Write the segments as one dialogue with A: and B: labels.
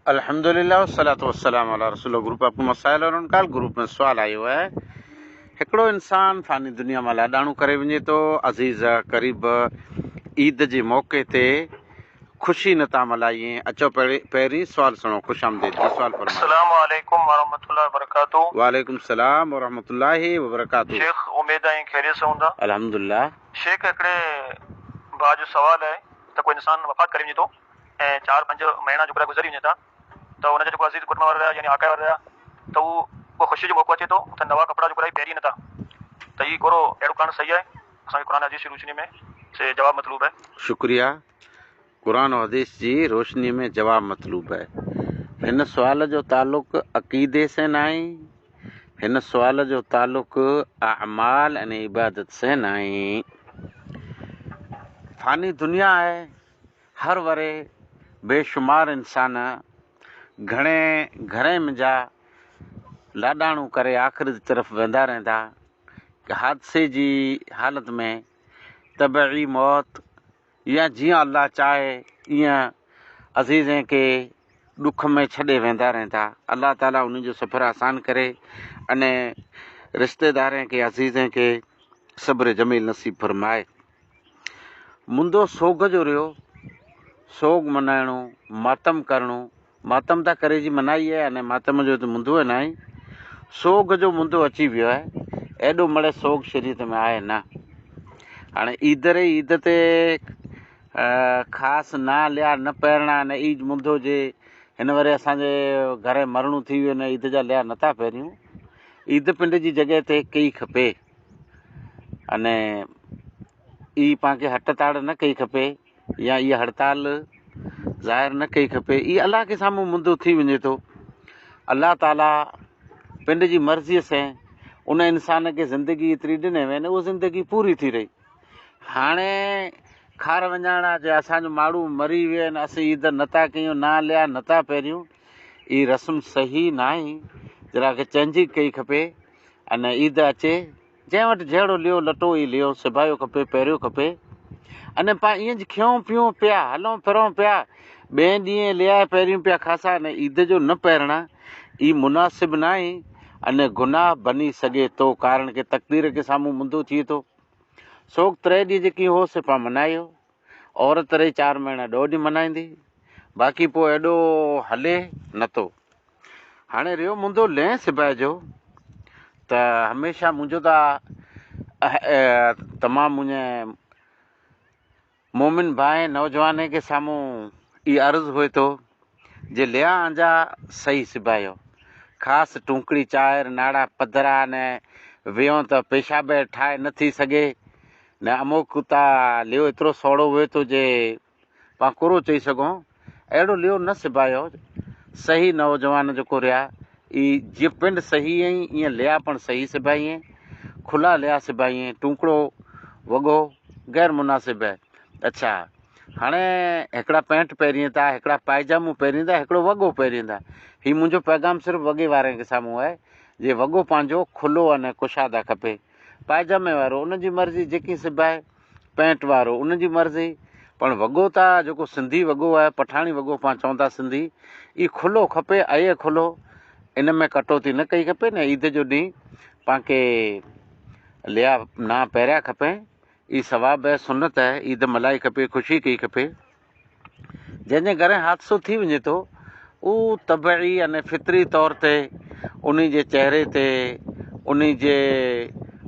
A: अल्हम्दुलिल्लाह वस्सलातु वस्सलामु अला रसूलिल्लाह। ग्रुप आपको मसाइल और उनका ग्रुप में सवाल आयो है। हिकिड़ो इंसान फ़ानी दुनिया में लाॾाणो करे वञे थो, अज़ीज़ क़रीब ईद जे मौक़े ते ख़ुशी नथा मल्हाइए। अचो पहिरीं सवाल सुनो। ख़ुश आमदीद जी, सवाल फरमायो।
B: अस्सलाम वालेकुम वरहमतुल्लाहि वबरकातुहू।
A: वालेकुम सलाम वरहमतुल्लाहि वबरकातुहू।
B: शेख उम्मीद है खैरियत से हूंदा।
A: अल्हम्दुलिल्लाह।
B: शेख हिकिड़े भाउ जो सवाल है त कोई इंसान वफ़ात करे वञे थो ऐं 4-5 महीना जो गुज़री वञे था त हुनजा जेको अज़ीज़ कुटुंब वारा यानी आका वारा त उहो ख़ुशी जो मौक़ो अचे थो त नवा कपिड़ा जो पहिरी नथा त हीउ हिकिड़ो अहिड़ो करणु सही आहे? असांखे क़ुरान हदीस जी रोशनी में से जवाब मतलूब है।
A: शुक्रिया। क़ुरान और हदीस जी रोशनी में जवाब मतलूब है। हिन सुवाल जो ताल्लुक़ अक़ीदे से न आहे, हिन सुवाल जो ताल्लुक़ अमाल ऐं इबादत से न आहे। फ़ानी दुनिया आहे, हर वरे बेशुमार इंसान घणे घणे मुंहिंजा लाॾाणो करे आख़िर जी तरफ़ वेंदा रहंदा। हादसे जी हालत में तबई मौत या जीअं अल्लाह चाहे ईअं अज़ीज़े खे ॾुख में छॾे वेंदा रहंदा। अल्लाह ताला उन जो सफ़र आसान करे अने रिश्तेदारनि खे अज़ीज़े खे सब्र जमील नसीब फरमाए। मुंदो सोग जो रहियो, सोग मनाइणो, मातम करणो, मातम त करे जी मनाई आहे अने मातम जो त मुंदो न आहे। सोग जो मुंदो अची वियो आहे। एॾो मड़े सोग शरीयत में आहे न। हाणे ईद ते ख़ासि न लिया न पहिरणा न ईद मुंदो जे हिन वरे असांजे घर मरणो थी वियो न ईद जा लिया नथा पहिरियूं। ईद पिंड जी जॻह ते कई खपे अने ई पाण हट ताड़ न कई खपे या इहा हड़ताल ज़ाहिर न कई खपे। ई अलाह के साम्हूं मुंदो थी वञे थो। अल्लाह ताला पिंड जी मर्ज़ीअ से उन इंसान खे ज़िंदगी एतिरी ॾिने वञे उहा ज़िंदगी पूरी थी रही। हाणे खार वञाणा जे असांजो माण्हू मरी विया आहिनि, असीं ईद नथा कयूं, न लिया नथा पहिरियूं, ई रस्म सही न आहे। जरा खे चेंज कई खपे अने ईद अचे जंहिं वटि जहिड़ो लियो लटो ई लियो, सिबायो खपे, पहिरियों खपे। अने पाण ईअं खियूं पियूं पिया, हलूं फिरूं पिया, ॿिए ॾींहं लिया पहिरियूं पिया खासा अने ईद जो न पहिरणा, ई मुनासिब न आहे अने गुनाह बनी सघे थो। कारण के तक़दीर के साम्हूं मुंदो थिए थो। सोग 3 ॾींहं जेकी हो से पाण मनायो। औरत रही 4 महीना 2 ॾींहं मनाईंदी, बाक़ी पोइ एॾो हले नथो। हाणे रहियो मुंदो लह सिबाए जो त हमेशह मुंहिंजो त तमामु मुंहिंजे मोमिन भाई नौजवान के साम्हूं ई अर्ज़ु हुए थो जे लिया अंजा सही सिबायो। ख़ासि टूंकड़ी चायर नाड़ा पधरा ने वियो त पेशाब ठाहे नथी सघे न अमुक ता लियो एतिरो सोड़ो हुए थो जे पाण कुरो चई सघूं। अहिड़ो लियो न सिबायो। सही नौजवान जेको रहिया ई जीअं पिंड सही आई ईअं लिया पण सही सिबाईं, खुला लिया सिबाईं, टूकड़ो वॻो गैर मुनासिब है। अच्छा हाणे हिकिड़ा पैंट पहिरींदा, हिकिड़ा पाइजामो पहिरींदा, हिकिड़ो वॻो पहिरींदा। हीउ मुंहिंजो पैगाम सिर्फ़ु वॻे वारे खे साम्हूं आहे जे वॻो पंहिंजो खुलो अने कुशादा खपे। पाइजामे वारो उनजी मर्ज़ी जेकी सिबाए, पैंट वारो उनजी मर्ज़ी, पण वॻो त जेको सिंधी वॻो आहे, पठाणी वॻो पाण चवंदा सिंधी, ई खुलो खपे। अये खुलो, इन में कटौती न कई खपे न। ईद जो ॾींहुं पाण खे लिया ना पहिरिया खपे। ई सवाब है, सुनत है, ईद मल्हाई खपे, ख़ुशी कई खपे। जंहिंजे घर हादसो थी वञे थो उहो तबई अने फितरी तौर ते उन जे चहिरे ते, उन जे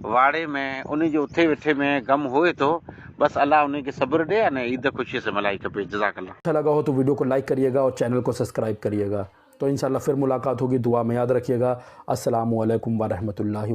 A: वाड़े में, उन जे उथे वेठे में गम हुए थो। बस अल्लाह उन खे सब्र ॾे अने ईद ख़ुशी से मल्हाई खपे। जज़ाकल्लाह।
C: अच्छा लगा हो तो वीडियो को लाइक करिएगा और चैनल को सब्सक्राइब करिएगा। तो इंशाल्लाह फिर मुलाकात होगी। दुआ में याद रखिएगा। अस्सलामु अलैकुम व रहमतुल्लाहि।